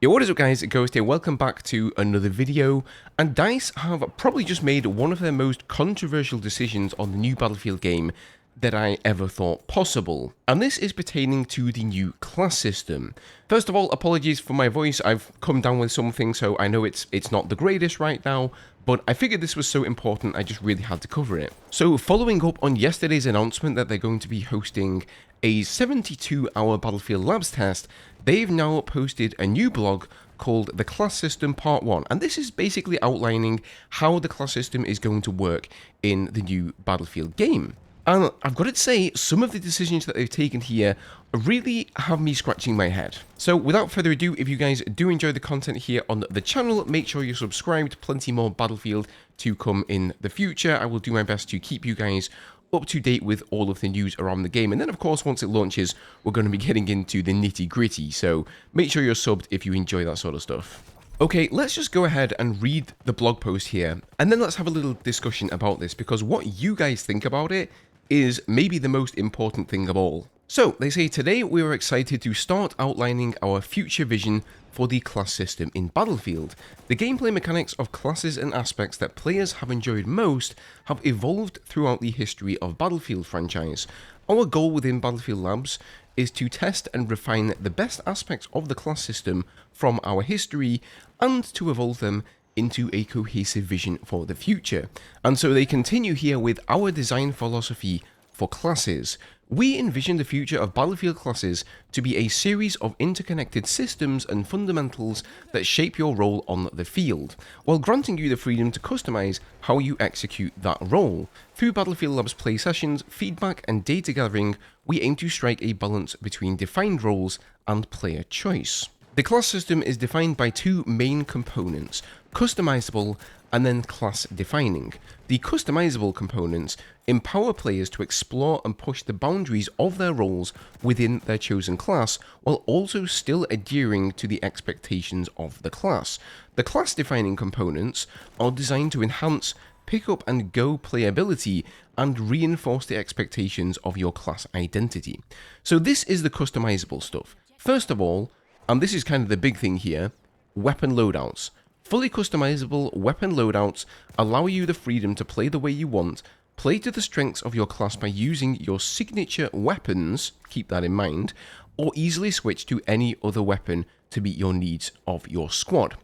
Yo, what is up guys, Ghost here, welcome back to another video, and DICE have probably just made one of their most controversial decisions on the new Battlefield game that I ever thought possible, and this is pertaining to the new class system. First of all, apologies for my voice, I've come down with something, so I know it's not the greatest right now, but I figured this was so important I just really had to cover it. So following up on yesterday's announcement that they're going to be hosting a 72-hour Battlefield Labs test, they've now posted a new blog called The Class System Part 1, and this is basically outlining how the class system is going to work in the new Battlefield game. And I've got to say, some of the decisions that they've taken here really have me scratching my head. So without further ado, if you guys do enjoy the content here on the channel, make sure you're subscribed. Plenty more Battlefield to come in the future. I will do my best to keep you guys up to date with all of the news around the game, and then of course once it launches we're going to be getting into the nitty gritty, so make sure you're subbed if you enjoy that sort of stuff. Okay, let's just go ahead and read the blog post here, and then let's have a little discussion about this, because what you guys think about it is maybe the most important thing of all. So, they say, today we are excited to start outlining our future vision for the class system in Battlefield. The gameplay mechanics of classes and aspects that players have enjoyed most have evolved throughout the history of Battlefield franchise. Our goal within Battlefield Labs is to test and refine the best aspects of the class system from our history and to evolve them into a cohesive vision for the future. And so they continue here with our design philosophy for classes. We envision the future of Battlefield classes to be a series of interconnected systems and fundamentals that shape your role on the field, while granting you the freedom to customize how you execute that role. Through Battlefield Labs play sessions, feedback, and data gathering, we aim to strike a balance between defined roles and player choice. The class system is defined by two main components: customizable and then class defining. The customizable components empower players to explore and push the boundaries of their roles within their chosen class, while also still adhering to the expectations of the class. The class defining components are designed to enhance pick up and go playability and reinforce the expectations of your class identity. So this is the customizable stuff. First of all, and this is kind of the big thing here, weapon loadouts. Fully customizable weapon loadouts allow you the freedom to play the way you want, play to the strengths of your class by using your signature weapons, keep that in mind, or easily switch to any other weapon to meet your needs of your squad.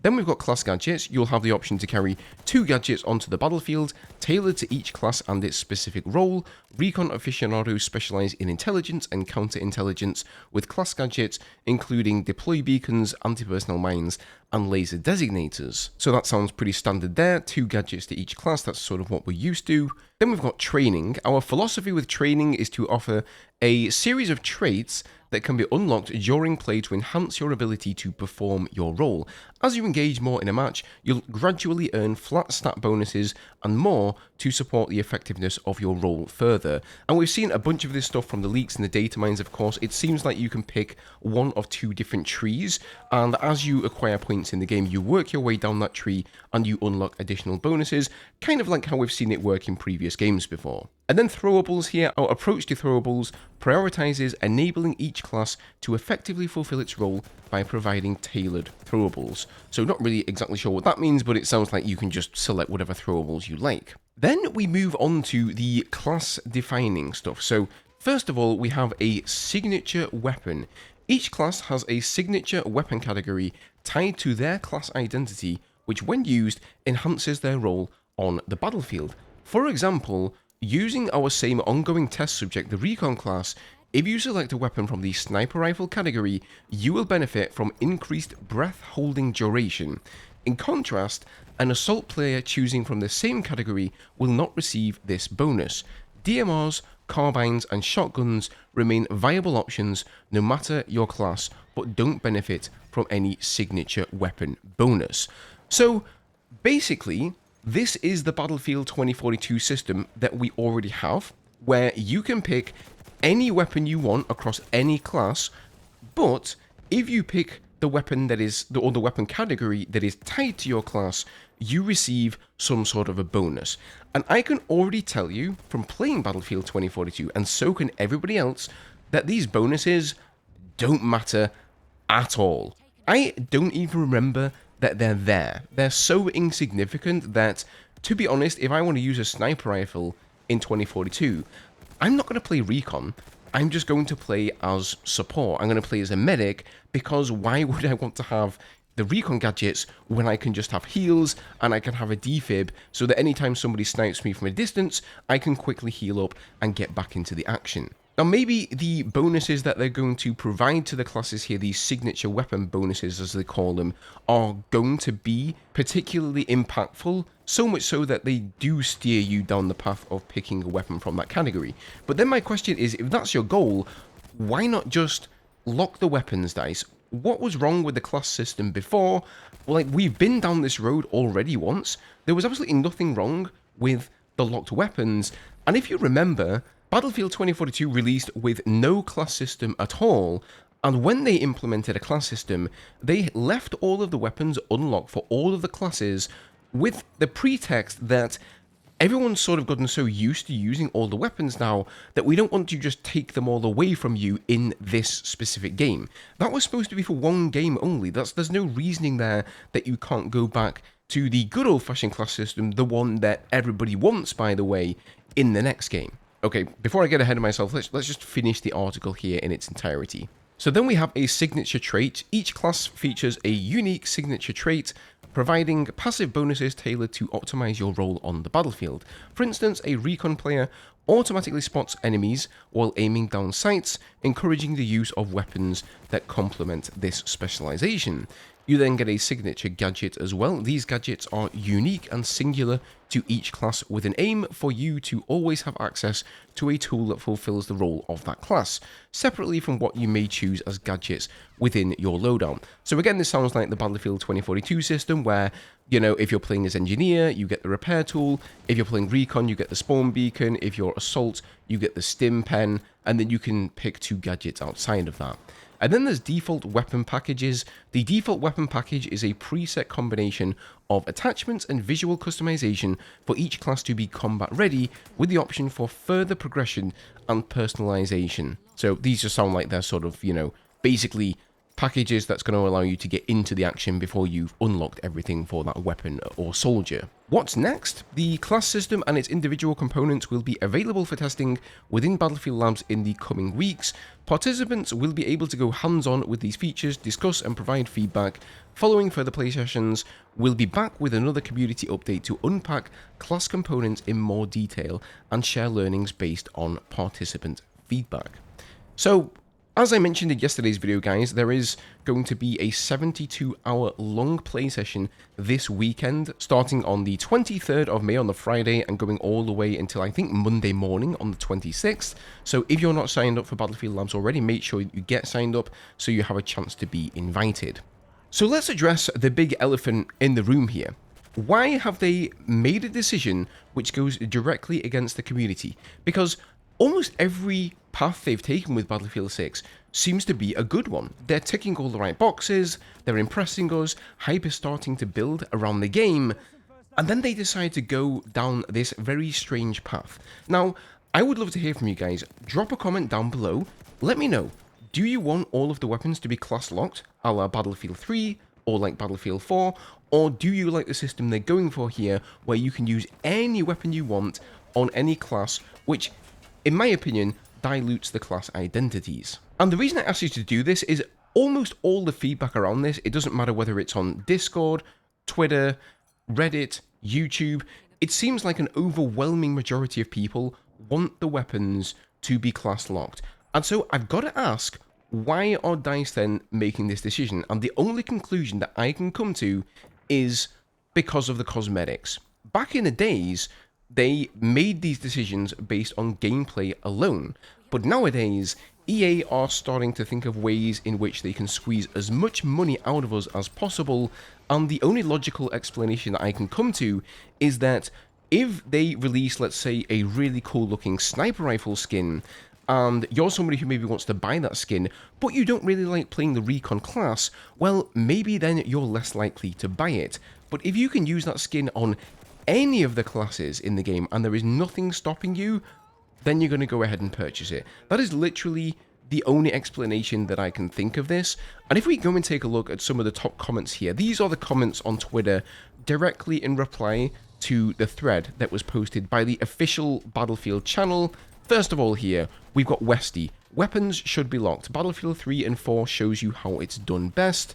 Then we've got class gadgets. You'll have the option to carry 2 gadgets onto the battlefield, tailored to each class and its specific role. Recon aficionados specialize in intelligence and counterintelligence with class gadgets, including deploy beacons, anti-personnel mines, and laser designators. So that sounds pretty standard there, 2 gadgets to each class, that's sort of what we're used to. Then we've got training. Our philosophy with training is to offer a series of traits that can be unlocked during play to enhance your ability to perform your role. As you engage more in a match, you'll gradually earn flat stat bonuses and more to support the effectiveness of your role further. And we've seen a bunch of this stuff from the leaks and the data mines, of course. It seems like you can pick one of 2 different trees, and as you acquire points in the game, you work your way down that tree and you unlock additional bonuses, kind of like how we've seen it work in previous games before. And then throwables here. Our approach to throwables prioritizes enabling each class to effectively fulfill its role by providing tailored throwables. So not really exactly sure what that means, but it sounds like you can just select whatever throwables you like. Then we move on to the class defining stuff. So first of all, we have a signature weapon. Each class has a signature weapon category tied to their class identity, which when used enhances their role on the battlefield. For example, using our same ongoing test subject, the Recon class, if you select a weapon from the sniper rifle category, you will benefit from increased breath holding duration. In contrast, an assault player choosing from the same category will not receive this bonus. DMRs, carbines, and shotguns remain viable options no matter your class, but don't benefit from any signature weapon bonus. So basically, this is the Battlefield 2042 system that we already have, where you can pick any weapon you want across any class, but if you pick the weapon that is, or the weapon category that is tied to your class, you receive some sort of a bonus. And I can already tell you from playing Battlefield 2042, and so can everybody else, that these bonuses don't matter at all. I don't even remember that they're there. They're so insignificant that, to be honest, if I want to use a sniper rifle in 2042, I'm not going to play recon. I'm just going to play as support. I'm going to play as a medic, because why would I want to have the recon gadgets when I can just have heals and I can have a defib so that anytime somebody snipes me from a distance, I can quickly heal up and get back into the action. Now, maybe the bonuses that they're going to provide to the classes here, these signature weapon bonuses as they call them, are going to be particularly impactful, so much so that they do steer you down the path of picking a weapon from that category. But then my question is, if that's your goal, why not just lock the weapons dice? What was wrong with the class system before? Like, we've been down this road already once. There was absolutely nothing wrong with the locked weapons. And if you remember, Battlefield 2042 released with no class system at all, and when they implemented a class system, they left all of the weapons unlocked for all of the classes with the pretext that everyone's sort of gotten so used to using all the weapons now that we don't want to just take them all away from you in this specific game. That was supposed to be for one game only. There's no reasoning there that you can't go back to the good old-fashioned class system, the one that everybody wants, by the way, in the next game. Okay, before I get ahead of myself, let's just finish the article here in its entirety. So then we have a signature trait. Each class features a unique signature trait, providing passive bonuses tailored to optimize your role on the battlefield. For instance, a recon player automatically spots enemies while aiming down sights, encouraging the use of weapons that complement this specialization. You then get a signature gadget as well. These gadgets are unique and singular to each class, with an aim for you to always have access to a tool that fulfills the role of that class, separately from what you may choose as gadgets within your loadout. So again, this sounds like the Battlefield 2042 system where, you know, if you're playing as engineer, you get the repair tool. If you're playing recon, you get the spawn beacon. If you're assault, you get the stim pen, and then you can pick 2 gadgets outside of that. And then there's default weapon packages. The default weapon package is a preset combination of attachments and visual customization for each class to be combat ready, with the option for further progression and personalization. So these just sound like they're sort of, you know, basically packages that's going to allow you to get into the action before you've unlocked everything for that weapon or soldier. What's next? The class system and its individual components will be available for testing within Battlefield Labs in the coming weeks. Participants will be able to go hands-on with these features, discuss and provide feedback. Following further play sessions, we'll be back with another community update to unpack class components in more detail and share learnings based on participant feedback. So, as I mentioned in yesterday's video, guys, there is going to be a 72-hour long play session this weekend, starting on the 23rd of May on the Friday and going all the way until, I think, Monday morning on the 26th. So if you're not signed up for Battlefield Labs already, make sure you get signed up so you have a chance to be invited. So let's address the big elephant in the room here. Why have they made a decision which goes directly against the community? Because almost every path they've taken with Battlefield 6 seems to be a good one. They're ticking all the right boxes, they're impressing us, hype is starting to build around the game, and then they decide to go down this very strange path. Now, I would love to hear from you guys. Drop a comment down below. Let me know, do you want all of the weapons to be class locked, a la Battlefield 3, or like Battlefield 4, or do you like the system they're going for here, where you can use any weapon you want on any class, which, in my opinion, dilutes the class identities? And the reason I asked you to do this is almost all the feedback around this, it doesn't matter whether it's on Discord, Twitter, Reddit, YouTube, it seems like an overwhelming majority of people want the weapons to be class locked. And so I've got to ask, why are DICE then making this decision? And the only conclusion that I can come to is because of the cosmetics. Back in the days, they made these decisions based on gameplay alone, but nowadays, EA are starting to think of ways in which they can squeeze as much money out of us as possible, and the only logical explanation that I can come to is that if they release, let's say, a really cool looking sniper rifle skin, and you're somebody who maybe wants to buy that skin, but you don't really like playing the recon class, well, maybe then you're less likely to buy it. But if you can use that skin on any of the classes in the game and there is nothing stopping you, then you're going to go ahead and purchase it. That is literally the only explanation that I can think of this. And if we go and take a look at some of the top comments here, these are the comments on Twitter directly in reply to the thread that was posted by the official Battlefield channel. First of all here, we've got Westy. Weapons should be locked. Battlefield 3 and 4 shows you how it's done best.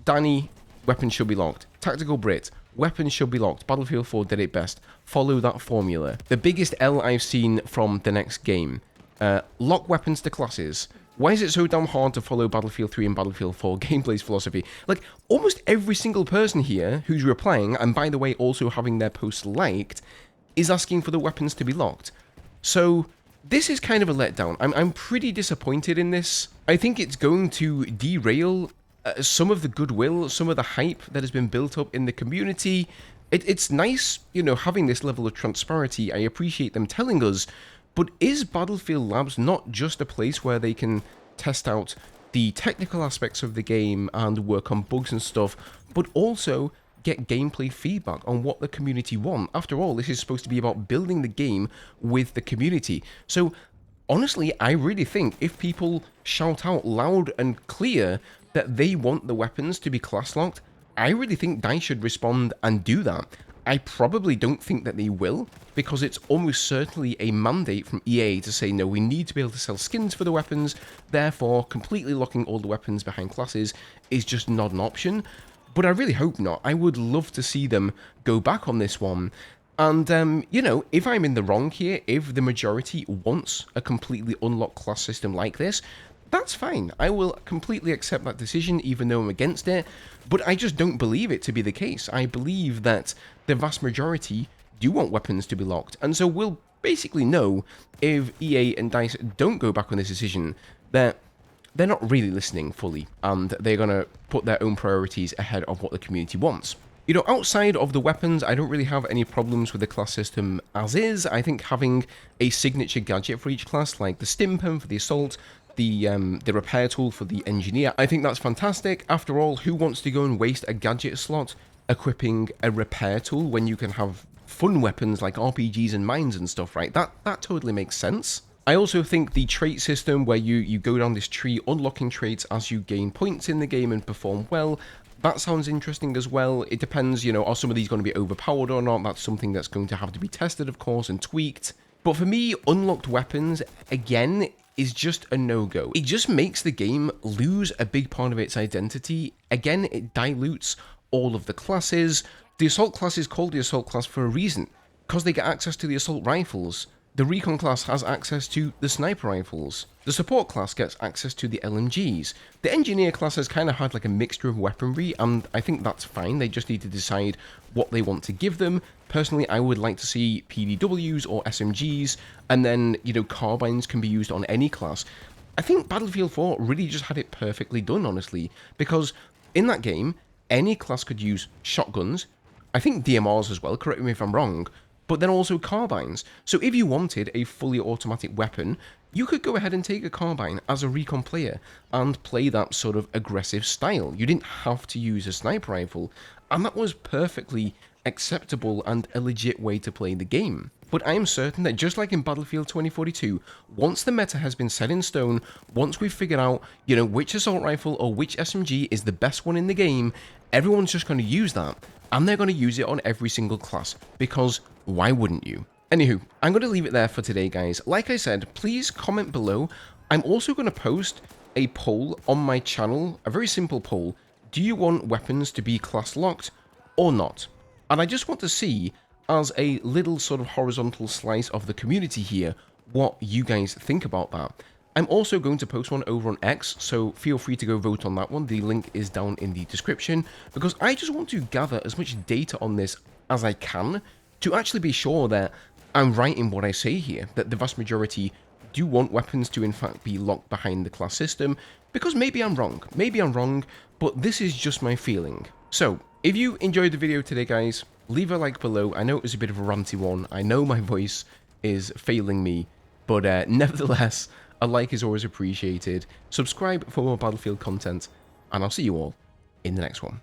Danny, weapons should be locked. Tactical Brit, weapons should be locked. Battlefield 4 did it best. Follow that formula. The biggest L I've seen from the next game. Lock weapons to classes. Why is it so damn hard to follow Battlefield 3 and Battlefield 4 gameplay's philosophy? Like, almost every single person here who's replying, and by the way, also having their posts liked, is asking for the weapons to be locked. So, this is kind of a letdown. I'm pretty disappointed in this. I think it's going to derail some of the goodwill, some of the hype that has been built up in the community. It's nice, you know, having this level of transparency. I appreciate them telling us. But is Battlefield Labs not just a place where they can test out the technical aspects of the game and work on bugs and stuff, but also get gameplay feedback on what the community want? After all, this is supposed to be about building the game with the community. So, honestly, I really think if people shout out loud and clear that they want the weapons to be class locked, I really think DICE should respond and do that. I probably don't think that they will, because it's almost certainly a mandate from EA to say, no, we need to be able to sell skins for the weapons, therefore completely locking all the weapons behind classes is just not an option. But I really hope not. I would love to see them go back on this one. And, you know, if I'm in the wrong here, if the majority wants a completely unlocked class system like this, that's fine. I will completely accept that decision, even though I'm against it. But I just don't believe it to be the case. I believe that the vast majority do want weapons to be locked. And so we'll basically know if EA and DICE don't go back on this decision that they're not really listening fully. And they're going to put their own priorities ahead of what the community wants. You know, outside of the weapons, I don't really have any problems with the class system as is. I think having a signature gadget for each class, like the stim pen for the assault, the repair tool for the engineer, I think that's fantastic. After all, who wants to go and waste a gadget slot equipping a repair tool when you can have fun weapons like RPGs and mines and stuff, right? That totally makes sense. I also think the trait system where you go down this tree unlocking traits as you gain points in the game and perform well, that sounds interesting as well. It depends, you know, are some of these going to be overpowered or not? That's something that's going to have to be tested, of course, and tweaked. But for me, unlocked weapons, again, is just a no-go. It just makes the game lose a big part of its identity. Again, it dilutes all of the classes. The assault class is called the assault class for a reason, because they get access to the assault rifles. The recon class has access to the sniper rifles. The support class gets access to the LMGs. The engineer class has kind of had like a mixture of weaponry, and I think that's fine. They just need to decide what they want to give them. Personally, I would like to see PDWs or SMGs, and then, you know, carbines can be used on any class. I think Battlefield 4 really just had it perfectly done, honestly, because in that game, any class could use shotguns, I think DMRs as well, correct me if I'm wrong, but then also carbines. So if you wanted a fully automatic weapon, you could go ahead and take a carbine as a recon player and play that sort of aggressive style. You didn't have to use a sniper rifle, and that was perfectly acceptable and a legit way to play the game. But I am certain that just like in Battlefield 2042, once the meta has been set in stone, once we've figured out, you know, which assault rifle or which SMG is the best one in the game, everyone's just going to use that, and they're going to use it on every single class, because why wouldn't you? Anywho, I'm going to leave it there for today, guys. Like I said, please comment below. I'm also going to post a poll on my channel, a very simple poll. Do you want weapons to be class locked or not? And I just want to see, as a little sort of horizontal slice of the community here, what you guys think about that. I'm also going to post one over on X, so feel free to go vote on that one. The link is down in the description, because I just want to gather as much data on this as I can to actually be sure that I'm right in what I say here, that the vast majority do want weapons to in fact be locked behind the class system, because maybe I'm wrong, but this is just my feeling. So, if you enjoyed the video today, guys, leave a like below. I know it was a bit of a ranty one, I know my voice is failing me, but nevertheless, a like is always appreciated. Subscribe for more Battlefield content, and I'll see you all in the next one.